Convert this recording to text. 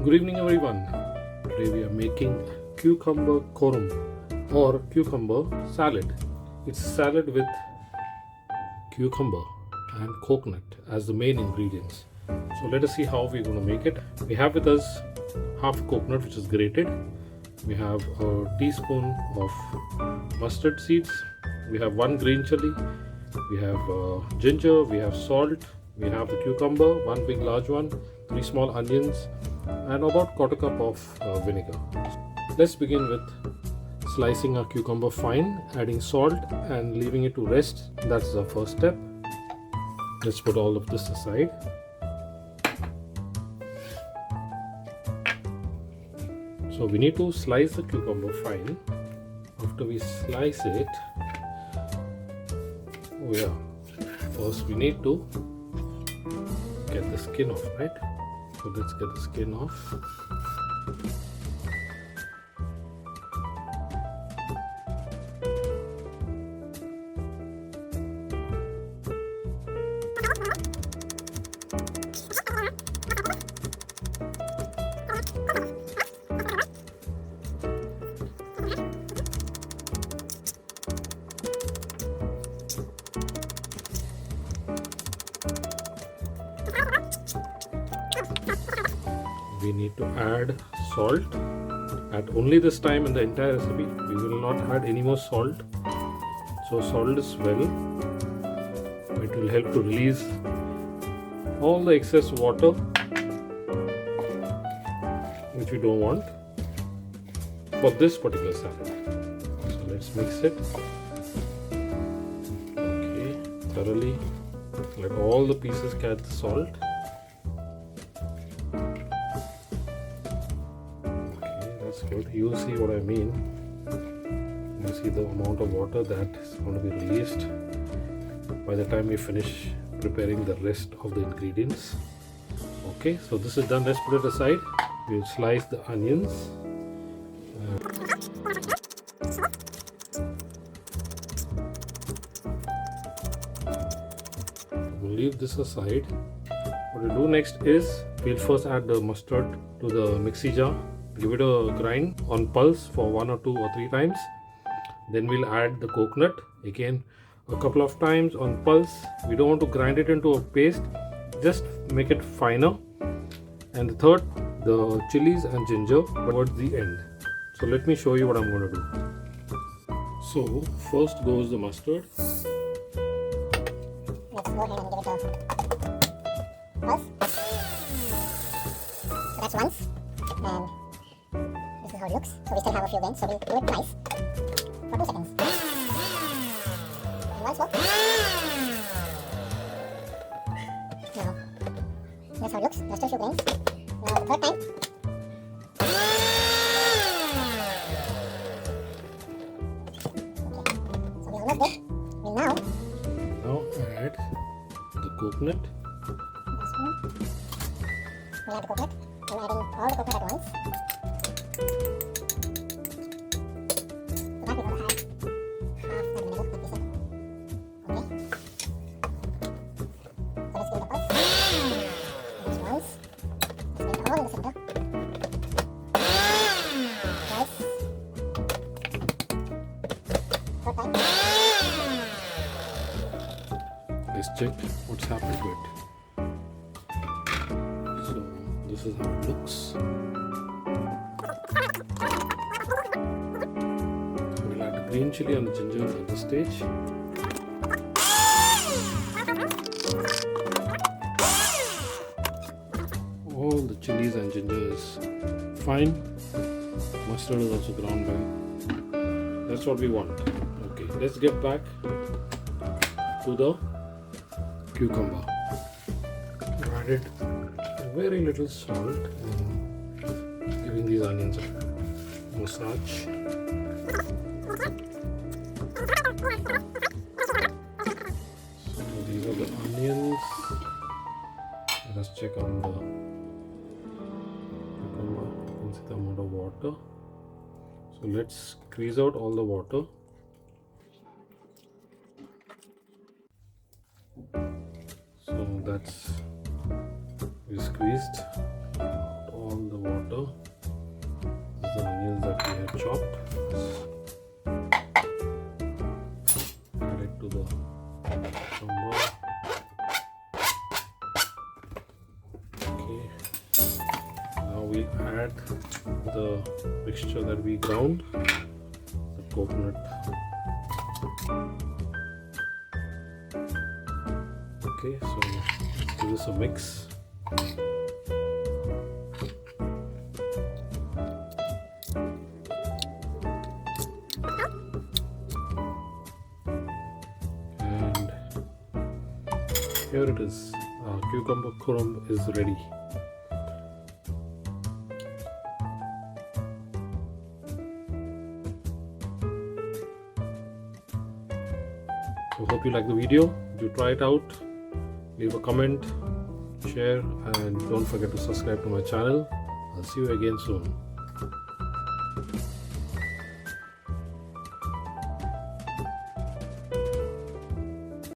Good evening everyone. Today we are making cucumber khorumb or cucumber salad. It's salad with cucumber and coconut as the main ingredients. So let us see how we're going to make it. We have with us half coconut which is grated. We have a teaspoon of mustard seeds. We have one green chilli. We have ginger. We have salt. We have the cucumber, one big large one, 3 small onions, and about quarter cup of vinegar. Let's begin with slicing our cucumber fine, adding salt and leaving it to rest. That's the first step. Let's put all of this aside. So we need to slice the cucumber fine. After we slice it, first we need to get the skin off, right? So let's get the skin off. We need to add salt. At only this time in the entire recipe, we will not add any more salt. So salt is well. It will help to release all the excess water which we don't want for this particular salad. So let's mix it. Okay, thoroughly. Let all the pieces catch the salt. Good. You will see what I mean. You see the amount of water that is going to be released by the time we finish preparing the rest of the ingredients. Okay, so this is done. Let's put it aside. We'll slice the onions. We'll leave this aside. What we'll do next is we'll first add the mustard to the mixie jar. Give it a grind on pulse for 1 or 2 or 3 times. Then we'll add the coconut again a couple of times on pulse. We don't want to grind it into a paste, just make it finer. And the third, the chilies and ginger towards the end. So let me show you what I'm going to do. So first goes the mustard. Let's go ahead and give it a pulse. So that's once. And this is how it looks. So we still have a few grains, so we'll do it twice for 2 seconds. And once more. Now, that's how it looks. There's still a few grains. Now the third time. Okay, so we're almost good. We'll now add the coconut. We'll add the coconut. I'm adding all the coconut at once. So that we're going to add half the vinegar, like we said. Okay. So let's give it a pulse. Next once. Let's make it all in the center. Twice. Third time. Let's check what's happened to it. This is how it looks. We'll add the green chili and the ginger at this stage. All the chilies and ginger is fine. Mustard is also ground by. That's what we want. Okay, let's get back to the cucumber. Added very little salt and giving these onions a massage. So these are the onions. Let us check on the cucumber. You can see the amount of water. So let's squeeze out all the water. So that's we squeezed all the water. This is the onions that we have chopped. Add it to the cucumber. Okay. Now we add the mixture that we ground, the coconut. Okay, so let's give this a mix. And here it is. Cucumber khorumb is ready. So hope you like the video. Do try it out. Leave a comment, share, and don't forget to subscribe to my channel. I'll see you again soon.